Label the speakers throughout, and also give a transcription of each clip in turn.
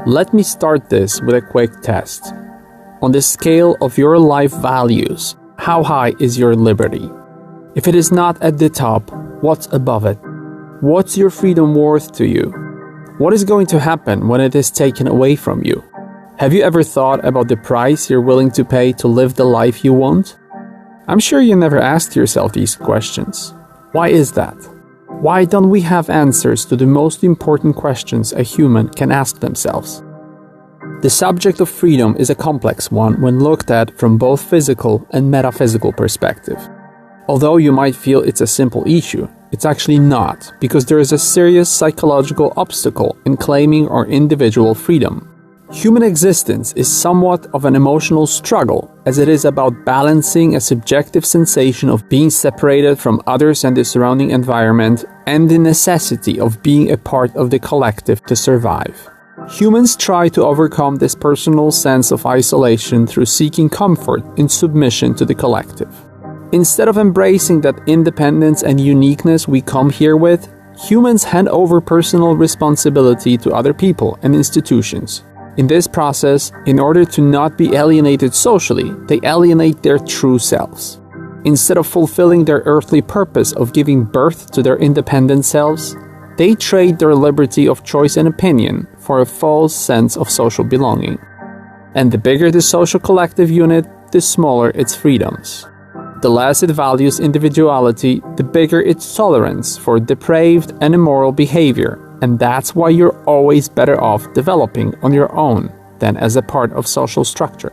Speaker 1: Let me start this with a quick test. On the scale of your life values, how high is your liberty? If it is not at the top, what's above it? What's your freedom worth to you? What is going to happen when it is taken away from you? Have you ever thought about the price you're willing to pay to live the life you want? I'm sure you never asked yourself these questions. Why is that? Why don't we have answers to the most important questions a human can ask themselves? The subject of freedom is a complex one when looked at from both physical and metaphysical perspective. Although you might feel it's a simple issue, it's actually not, because there is a serious psychological obstacle in claiming our individual freedom. Human existence is somewhat of an emotional struggle, as it is about balancing a subjective sensation of being separated from others and the surrounding environment and the necessity of being a part of the collective to survive. Humans try to overcome this personal sense of isolation through seeking comfort in submission to the collective. Instead of embracing that independence and uniqueness we come here with, humans hand over personal responsibility to other people and institutions. In this process, in order to not be alienated socially, they alienate their true selves. Instead of fulfilling their earthly purpose of giving birth to their independent selves, they trade their liberty of choice and opinion for a false sense of social belonging. And the bigger the social collective unit, the smaller its freedoms. The less it values individuality, the bigger its tolerance for depraved and immoral behavior. And that's why you're always better off developing on your own than as a part of social structure.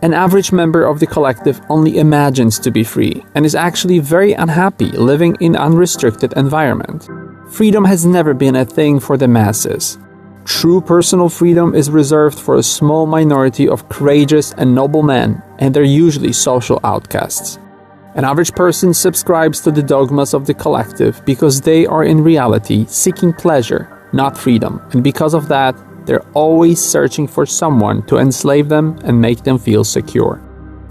Speaker 1: An average member of the collective only imagines to be free and is actually very unhappy living in an unrestricted environment. Freedom has never been a thing for the masses. True personal freedom is reserved for a small minority of courageous and noble men, and they're usually social outcasts. An average person subscribes to the dogmas of the collective because they are in reality seeking pleasure, not freedom, and because of that, they're always searching for someone to enslave them and make them feel secure.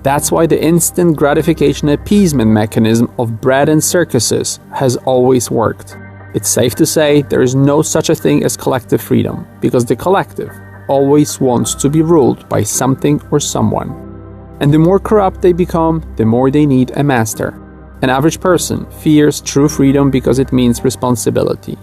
Speaker 1: That's why the instant gratification appeasement mechanism of bread and circuses has always worked. It's safe to say there is no such a thing as collective freedom, because the collective always wants to be ruled by something or someone. And the more corrupt they become, the more they need a master. An average person fears true freedom because it means responsibility.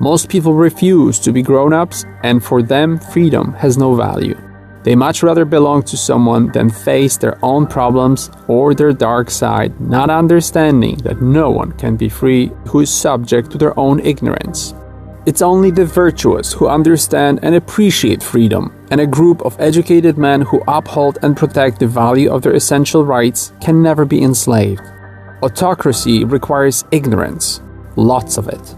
Speaker 1: Most people refuse to be grown-ups, and for them, freedom has no value. They much rather belong to someone than face their own problems or their dark side, not understanding that no one can be free who is subject to their own ignorance. It's only the virtuous who understand and appreciate freedom, and a group of educated men who uphold and protect the value of their essential rights can never be enslaved. Autocracy requires ignorance, lots of it.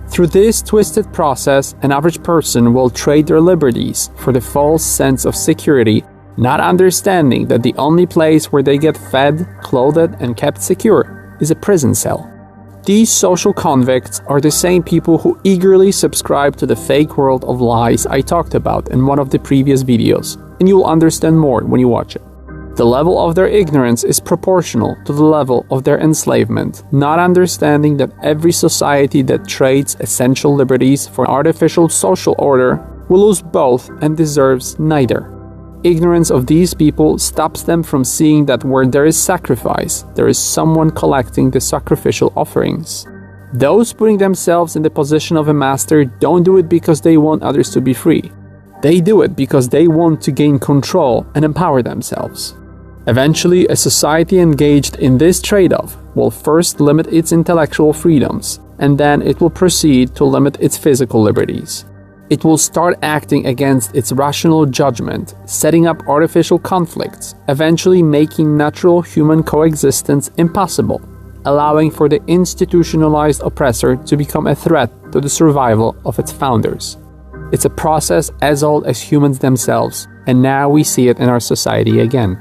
Speaker 1: Through this twisted process, an average person will trade their liberties for the false sense of security, not understanding that the only place where they get fed, clothed, and kept secure is a prison cell. These social convicts are the same people who eagerly subscribe to the fake world of lies I talked about in one of the previous videos, and you will understand more when you watch it. The level of their ignorance is proportional to the level of their enslavement, not understanding that every society that trades essential liberties for artificial social order will lose both and deserves neither. Ignorance of these people stops them from seeing that where there is sacrifice, there is someone collecting the sacrificial offerings. Those putting themselves in the position of a master don't do it because they want others to be free. They do it because they want to gain control and empower themselves. Eventually, a society engaged in this trade-off will first limit its intellectual freedoms, and then it will proceed to limit its physical liberties. It will start acting against its rational judgment, setting up artificial conflicts, eventually making natural human coexistence impossible, allowing for the institutionalized oppressor to become a threat to the survival of its founders. It's a process as old as humans themselves, and now we see it in our society again.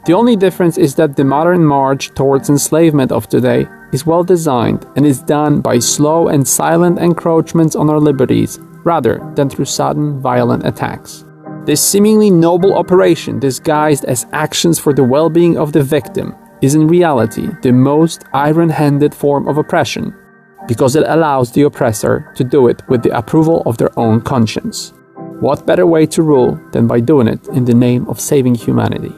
Speaker 1: The only difference is that the modern march towards enslavement of today is well designed and is done by slow and silent encroachments on our liberties rather than through sudden violent attacks. This seemingly noble operation disguised as actions for the well-being of the victim is in reality the most iron-handed form of oppression because it allows the oppressor to do it with the approval of their own conscience. What better way to rule than by doing it in the name of saving humanity?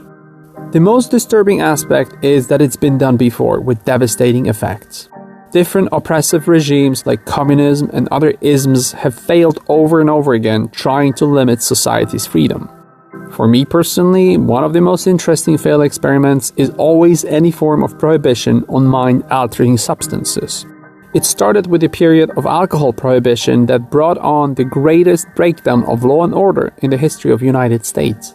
Speaker 1: The most disturbing aspect is that it's been done before with devastating effects. Different oppressive regimes like communism and other isms have failed over and over again trying to limit society's freedom. For me personally, one of the most interesting failed experiments is always any form of prohibition on mind-altering substances. It started with a period of alcohol prohibition that brought on the greatest breakdown of law and order in the history of the United States.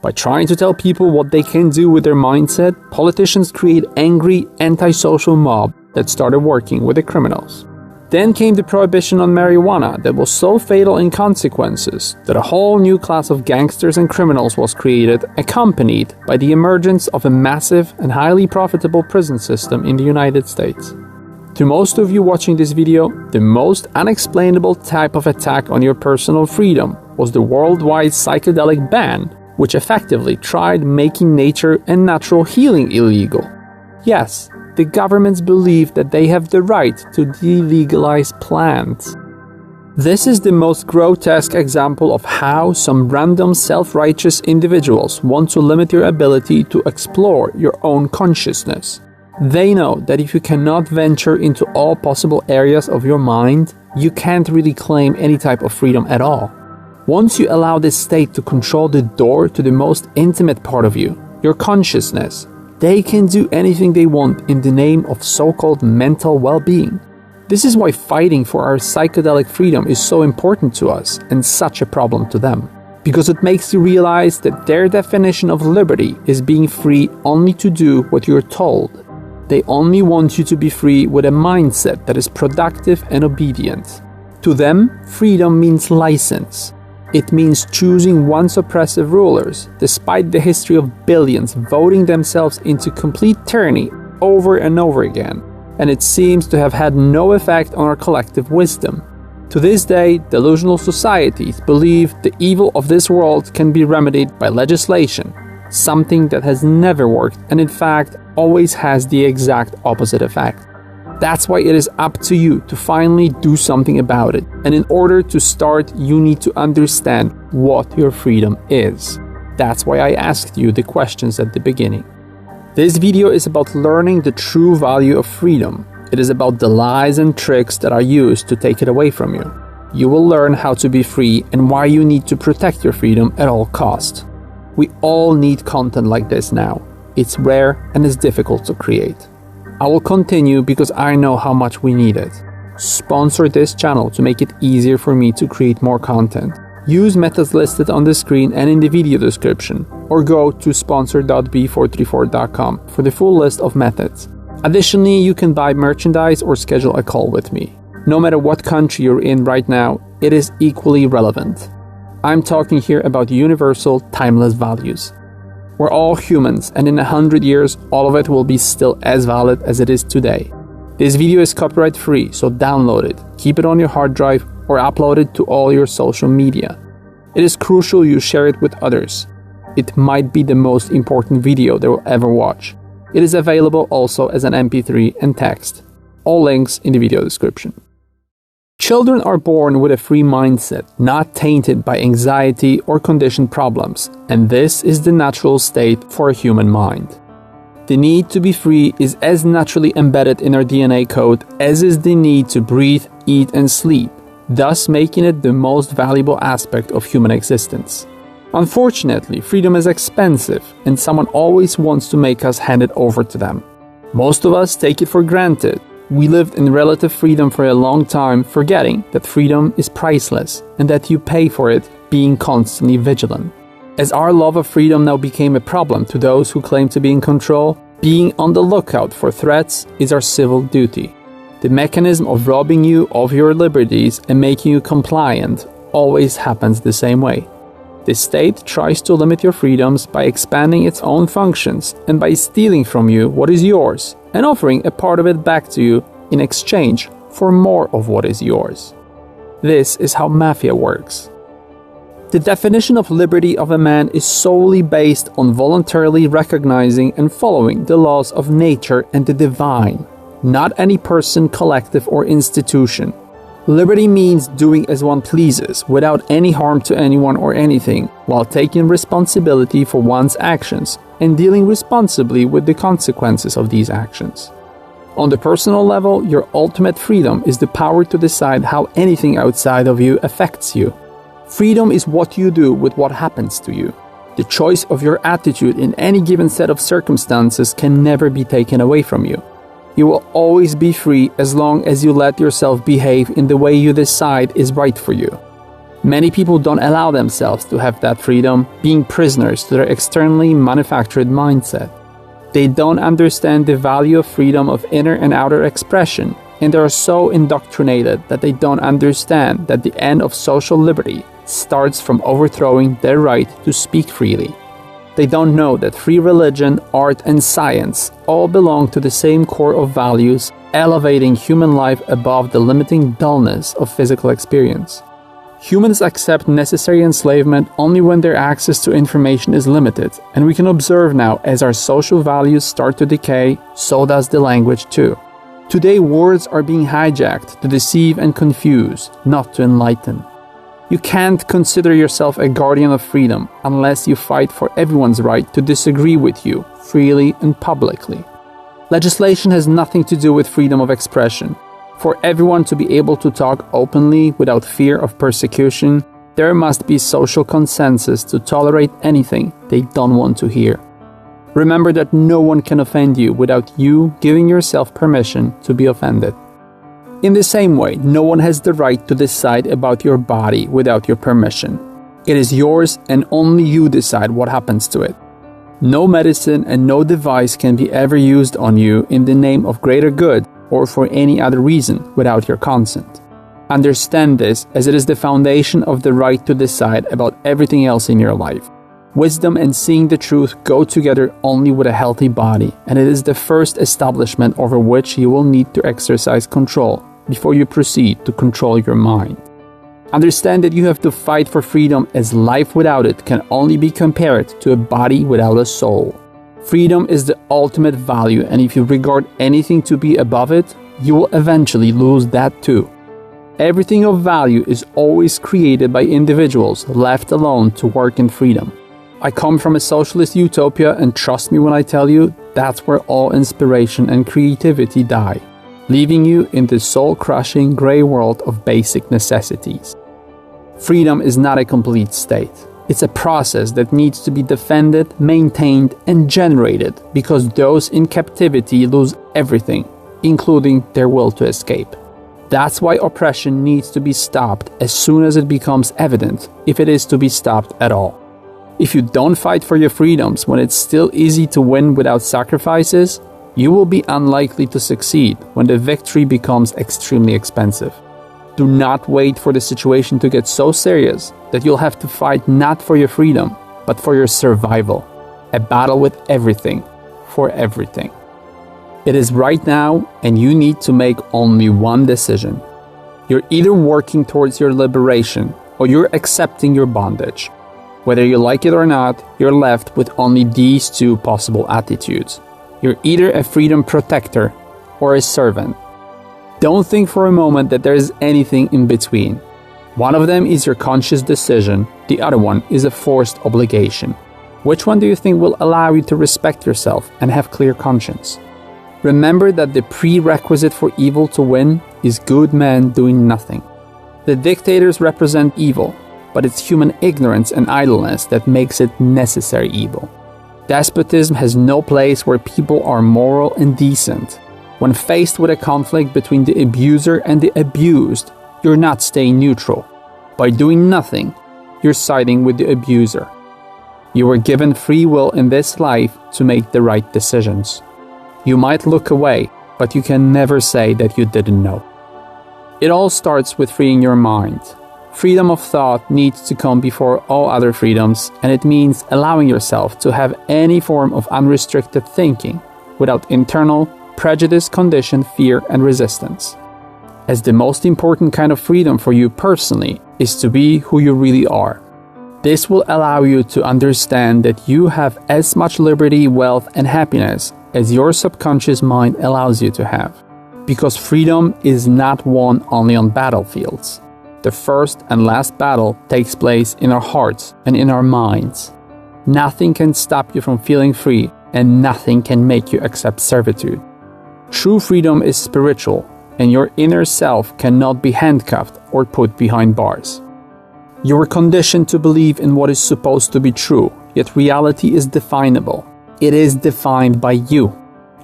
Speaker 1: By trying to tell people what they can do with their mindset, politicians create angry, antisocial mob that started working with the criminals. Then came the prohibition on marijuana that was so fatal in consequences that a whole new class of gangsters and criminals was created, accompanied by the emergence of a massive and highly profitable prison system in the United States. To most of you watching this video, the most unexplainable type of attack on your personal freedom was the worldwide psychedelic ban, which effectively tried making nature and natural healing illegal. Yes, the governments believe that they have the right to delegalize plants. This is the most grotesque example of how some random self-righteous individuals want to limit your ability to explore your own consciousness. They know that if you cannot venture into all possible areas of your mind, you can't really claim any type of freedom at all. Once you allow this state to control the door to the most intimate part of you, your consciousness, they can do anything they want in the name of so-called mental well-being. This is why fighting for our psychedelic freedom is so important to us and such a problem to them. Because it makes you realize that their definition of liberty is being free only to do what you're told. They only want you to be free with a mindset that is productive and obedient. To them, freedom means license. It means choosing one's oppressive rulers, despite the history of billions voting themselves into complete tyranny over and over again, and it seems to have had no effect on our collective wisdom. To this day, delusional societies believe the evil of this world can be remedied by legislation, something that has never worked and in fact always has the exact opposite effect. That's why it is up to you to finally do something about it. And in order to start, you need to understand what your freedom is. That's why I asked you the questions at the beginning. This video is about learning the true value of freedom. It is about the lies and tricks that are used to take it away from you. You will learn how to be free and why you need to protect your freedom at all costs. We all need content like this now. It's rare and it's difficult to create. I will continue because I know how much we need it. Sponsor this channel to make it easier for me to create more content. Use methods listed on the screen and in the video description, or go to sponsor.b434.com for the full list of methods. Additionally, you can buy merchandise or schedule a call with me. No matter what country you're in right now, it is equally relevant. I'm talking here about universal, timeless values. We're all humans, and in 100 years, all of it will be still as valid as it is today. This video is copyright free, so download it, keep it on your hard drive, or upload it to all your social media. It is crucial you share it with others. It might be the most important video they will ever watch. It is available also as an MP3 and text. All links in the video description. Children are born with a free mindset, not tainted by anxiety or conditioned problems, and this is the natural state for a human mind. The need to be free is as naturally embedded in our DNA code as is the need to breathe, eat, and sleep, thus making it the most valuable aspect of human existence. Unfortunately, freedom is expensive, and someone always wants to make us hand it over to them. Most of us take it for granted. We lived in relative freedom for a long time, forgetting that freedom is priceless and that you pay for it being constantly vigilant. As our love of freedom now became a problem to those who claim to be in control, being on the lookout for threats is our civil duty. The mechanism of robbing you of your liberties and making you compliant always happens the same way. The state tries to limit your freedoms by expanding its own functions and by stealing from you what is yours and offering a part of it back to you in exchange for more of what is yours. This is how mafia works. The definition of liberty of a man is solely based on voluntarily recognizing and following the laws of nature and the divine, not any person, collective, or institution. Liberty means doing as one pleases, without any harm to anyone or anything, while taking responsibility for one's actions and dealing responsibly with the consequences of these actions. On the personal level, your ultimate freedom is the power to decide how anything outside of you affects you. Freedom is what you do with what happens to you. The choice of your attitude in any given set of circumstances can never be taken away from you. You will always be free as long as you let yourself behave in the way you decide is right for you. Many people don't allow themselves to have that freedom, being prisoners to their externally manufactured mindset. They don't understand the value of freedom of inner and outer expression, and they are so indoctrinated that they don't understand that the end of social liberty starts from overthrowing their right to speak freely. They don't know that free religion, art, and science all belong to the same core of values, elevating human life above the limiting dullness of physical experience. Humans accept necessary enslavement only when their access to information is limited, and we can observe now as our social values start to decay, so does the language too. Today, words are being hijacked to deceive and confuse, not to enlighten. You can't consider yourself a guardian of freedom unless you fight for everyone's right to disagree with you, freely and publicly. Legislation has nothing to do with freedom of expression. For everyone to be able to talk openly without fear of persecution, there must be social consensus to tolerate anything they don't want to hear. Remember that no one can offend you without you giving yourself permission to be offended. In the same way, no one has the right to decide about your body without your permission. It is yours and only you decide what happens to it. No medicine and no device can be ever used on you in the name of greater good or for any other reason without your consent. Understand this, as it is the foundation of the right to decide about everything else in your life. Wisdom and seeing the truth go together only with a healthy body, and it is the first establishment over which you will need to exercise control before you proceed to control your mind. Understand that you have to fight for freedom, as life without it can only be compared to a body without a soul. Freedom is the ultimate value, and if you regard anything to be above it, you will eventually lose that too. Everything of value is always created by individuals left alone to work in freedom. I come from a socialist utopia, and trust me when I tell you, that's where all inspiration and creativity die, leaving you in the soul-crushing gray world of basic necessities. Freedom is not a complete state. It's a process that needs to be defended, maintained, and generated, because those in captivity lose everything, including their will to escape. That's why oppression needs to be stopped as soon as it becomes evident, if it is to be stopped at all. If you don't fight for your freedoms when it's still easy to win without sacrifices, you will be unlikely to succeed when the victory becomes extremely expensive. Do not wait for the situation to get so serious that you'll have to fight not for your freedom, but for your survival. A battle with everything, for everything. It is right now, and you need to make only one decision. You're either working towards your liberation, or you're accepting your bondage. Whether you like it or not, you're left with only these two possible attitudes. You're either a freedom protector or a servant. Don't think for a moment that there is anything in between. One of them is your conscious decision, the other one is a forced obligation. Which one do you think will allow you to respect yourself and have clear conscience? Remember that the prerequisite for evil to win is good men doing nothing. The dictators represent evil, but it's human ignorance and idleness that makes it necessary evil. Despotism has no place where people are moral and decent. When faced with a conflict between the abuser and the abused, you're not staying neutral. By doing nothing, you're siding with the abuser. You were given free will in this life to make the right decisions. You might look away, but you can never say that you didn't know. It all starts with freeing your mind. Freedom of thought needs to come before all other freedoms, and it means allowing yourself to have any form of unrestricted thinking without internal, prejudice-conditioned fear and resistance. As the most important kind of freedom for you personally is to be who you really are. This will allow you to understand that you have as much liberty, wealth, and happiness as your subconscious mind allows you to have. Because freedom is not won only on battlefields. The first and last battle takes place in our hearts and in our minds. Nothing can stop you from feeling free, and nothing can make you accept servitude. True freedom is spiritual, and your inner self cannot be handcuffed or put behind bars. You were conditioned to believe in what is supposed to be true, yet reality is definable. It is defined by you.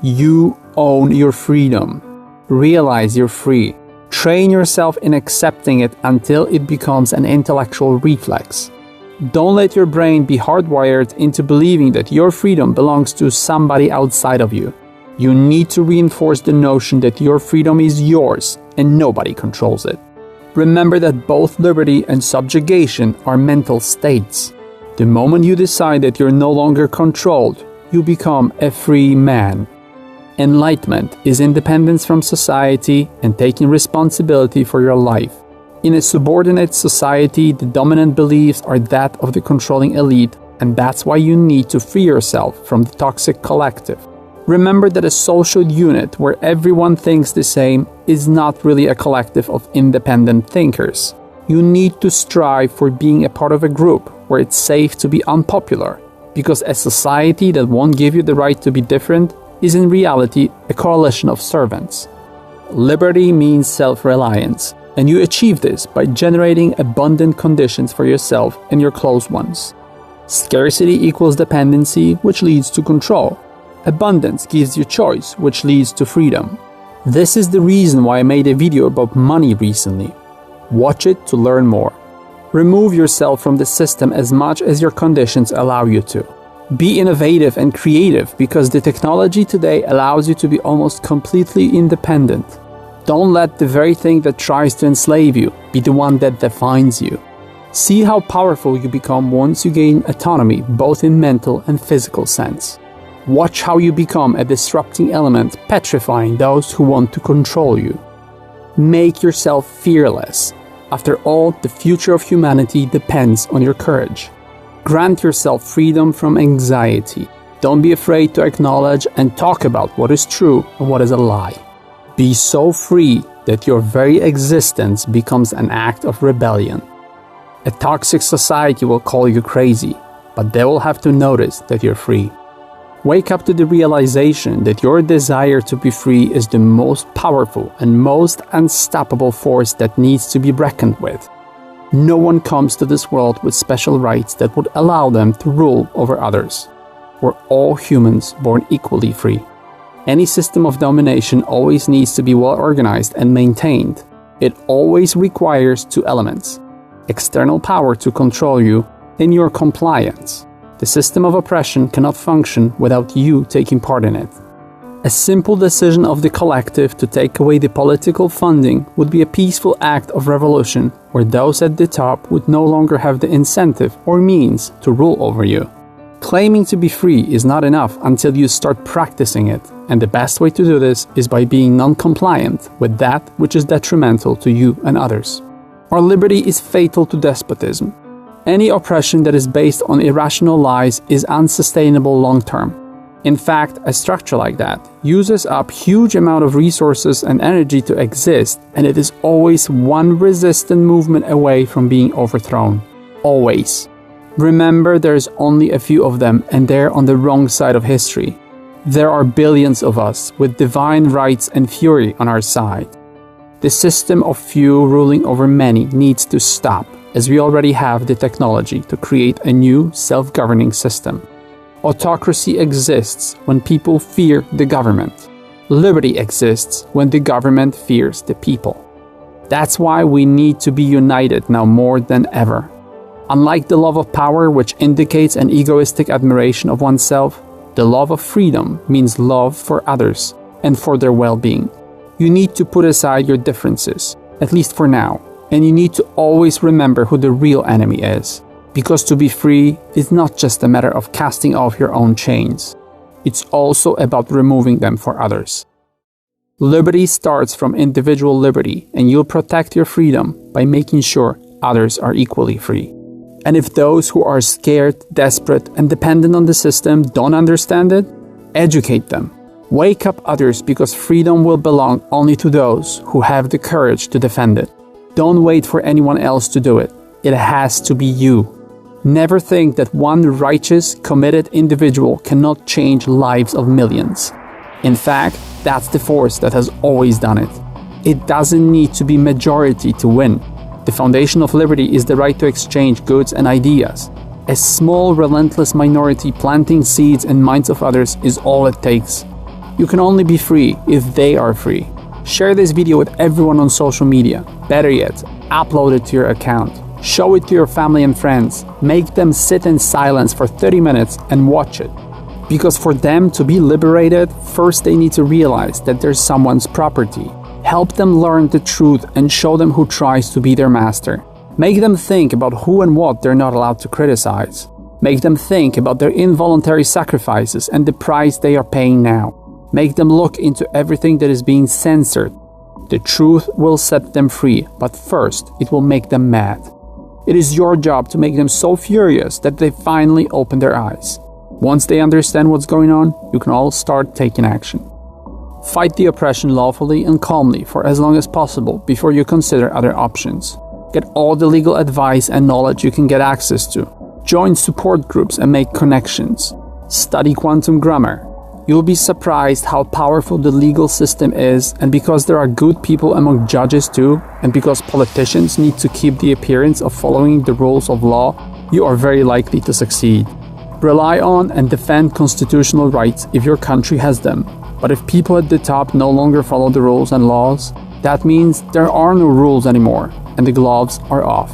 Speaker 1: You own your freedom. Realize you're free. Train yourself in accepting it until it becomes an intellectual reflex. Don't let your brain be hardwired into believing that your freedom belongs to somebody outside of you. You need to reinforce the notion that your freedom is yours and nobody controls it. Remember that both liberty and subjugation are mental states. The moment you decide that you're no longer controlled, you become a free man. Enlightenment is independence from society and taking responsibility for your life. In a subordinate society, the dominant beliefs are that of the controlling elite, and that's why you need to free yourself from the toxic collective. Remember that a social unit where everyone thinks the same is not really a collective of independent thinkers. You need to strive for being a part of a group where it's safe to be unpopular, because a society that won't give you the right to be different is in reality a coalition of servants. Liberty means self-reliance, and you achieve this by generating abundant conditions for yourself and your close ones. Scarcity equals dependency, which leads to control. Abundance gives you choice, which leads to freedom. This is the reason why I made a video about money recently. Watch it to learn more. Remove yourself from the system as much as your conditions allow you to. Be innovative and creative, because the technology today allows you to be almost completely independent. Don't let the very thing that tries to enslave you be the one that defines you. See how powerful you become once you gain autonomy, both in mental and physical sense. Watch how you become a disrupting element, petrifying those who want to control you. Make yourself fearless. After all, the future of humanity depends on your courage. Grant yourself freedom from anxiety. Don't be afraid to acknowledge and talk about what is true and what is a lie. Be so free that your very existence becomes an act of rebellion. A toxic society will call you crazy, but they will have to notice that you're free. Wake up to the realization that your desire to be free is the most powerful and most unstoppable force that needs to be reckoned with. No one comes to this world with special rights that would allow them to rule over others. We're all humans born equally free. Any system of domination always needs to be well organized and maintained. It always requires two elements: external power to control you and your compliance. The system of oppression cannot function without you taking part in it. A simple decision of the collective to take away the political funding would be a peaceful act of revolution, where those at the top would no longer have the incentive or means to rule over you. Claiming to be free is not enough until you start practicing it, and the best way to do this is by being non-compliant with that which is detrimental to you and others. Our liberty is fatal to despotism. Any oppression that is based on irrational lies is unsustainable long-term. In fact, a structure like that uses up huge amount of resources and energy to exist, and it is always one resistant movement away from being overthrown. Always. Remember, there's only a few of them, and they're on the wrong side of history. There are billions of us with divine rights and fury on our side. The system of few ruling over many needs to stop, as we already have the technology to create a new self-governing system. Autocracy exists when people fear the government. Liberty exists when the government fears the people. That's why we need to be united now more than ever. Unlike the love of power, which indicates an egoistic admiration of oneself, the love of freedom means love for others and for their well-being. You need to put aside your differences, at least for now, and you need to always remember who the real enemy is. Because to be free is not just a matter of casting off your own chains. It's also about removing them for others. Liberty starts from individual liberty, and you'll protect your freedom by making sure others are equally free. And if those who are scared, desperate, and dependent on the system don't understand it, educate them. Wake up others, because freedom will belong only to those who have the courage to defend it. Don't wait for anyone else to do it. It has to be you. Never think that one righteous, committed individual cannot change lives of millions. In fact, that's the force that has always done it. It doesn't need to be majority to win. The foundation of liberty is the right to exchange goods and ideas. A small, relentless minority planting seeds in minds of others is all it takes. You can only be free if they are free. Share this video with everyone on social media. Better yet, upload it to your account. Show it to your family and friends. Make them sit in silence for 30 minutes and watch it. Because for them to be liberated, first they need to realize that they're someone's property. Help them learn the truth and show them who tries to be their master. Make them think about who and what they're not allowed to criticize. Make them think about their involuntary sacrifices and the price they are paying now. Make them look into everything that is being censored. The truth will set them free, but first it will make them mad. It is your job to make them so furious that they finally open their eyes. Once they understand what's going on, you can all start taking action. Fight the oppression lawfully and calmly for as long as possible before you consider other options. Get all the legal advice and knowledge you can get access to. Join support groups and make connections. Study quantum grammar. You'll be surprised how powerful the legal system is, and because there are good people among judges too, and because politicians need to keep the appearance of following the rules of law, you are very likely to succeed. Rely on and defend constitutional rights if your country has them. But if people at the top no longer follow the rules and laws, that means there are no rules anymore, and the gloves are off.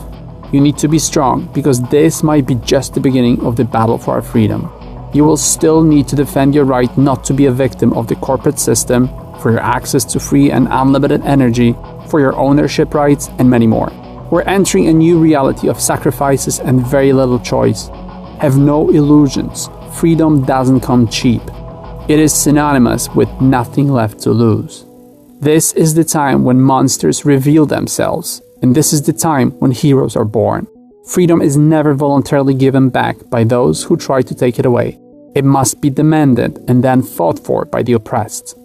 Speaker 1: You need to be strong, because this might be just the beginning of the battle for our freedom. You will still need to defend your right not to be a victim of the corporate system, for your access to free and unlimited energy, for your ownership rights, and many more. We're entering a new reality of sacrifices and very little choice. Have no illusions. Freedom doesn't come cheap. It is synonymous with nothing left to lose. This is the time when monsters reveal themselves, and this is the time when heroes are born. Freedom is never voluntarily given back by those who try to take it away. It must be demanded and then fought for by the oppressed.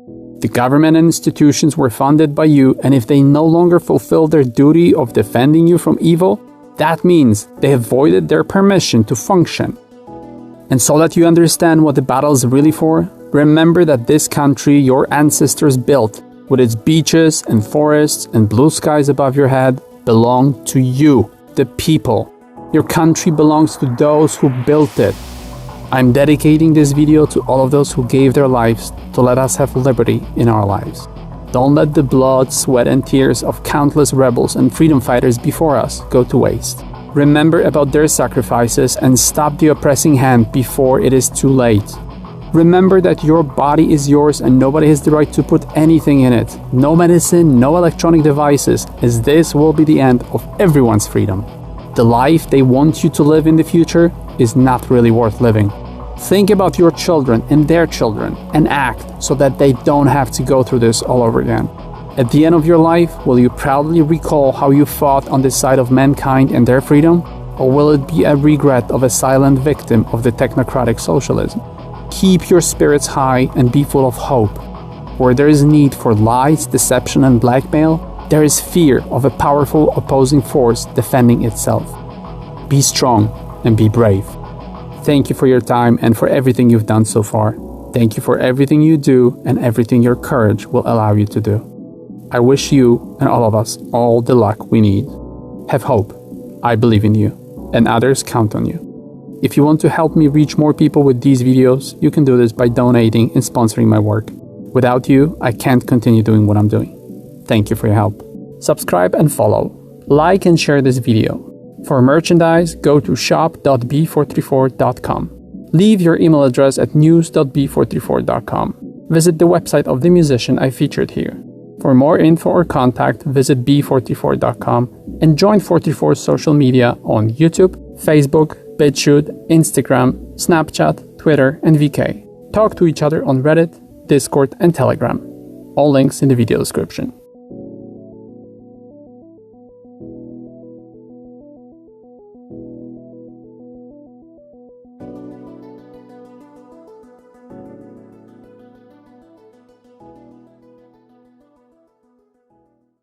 Speaker 1: The government and institutions were funded by you, and if they no longer fulfill their duty of defending you from evil, that means they have voided their permission to function. And so that you understand what the battle is really for, remember that this country your ancestors built, with its beaches and forests and blue skies above your head, belonged to you, the people. Your country belongs to those who built it. I'm dedicating this video to all of those who gave their lives to let us have liberty in our lives. Don't let the blood, sweat, and tears of countless rebels and freedom fighters before us go to waste. Remember about their sacrifices and stop the oppressing hand before it is too late. Remember that your body is yours and nobody has the right to put anything in it. No medicine, no electronic devices, as this will be the end of everyone's freedom. The life they want you to live in the future is not really worth living. Think about your children and their children and act so that they don't have to go through this all over again. At the end of your life, will you proudly recall how you fought on the side of mankind and their freedom? Or will it be a regret of a silent victim of the technocratic socialism? Keep your spirits high and be full of hope. Where there is need for lies, deception, and blackmail, there is fear of a powerful opposing force defending itself. Be strong and be brave. Thank you for your time and for everything you've done so far. Thank you for everything you do and everything your courage will allow you to do. I wish you and all of us all the luck we need. Have hope. I believe in you, and others count on you. If you want to help me reach more people with these videos, you can do this by donating and sponsoring my work. Without you, I can't continue doing what I'm doing. Thank you for your help. Subscribe and follow. Like and share this video. For merchandise, go to shop.b434.com. Leave your email address at news.b434.com. Visit the website of the musician I featured here. For more info or contact, visit b434.com and join 44's social media on YouTube, Facebook, BitChute, Instagram, Snapchat, Twitter, and VK. Talk to each other on Reddit, Discord, and Telegram. All links in the video description.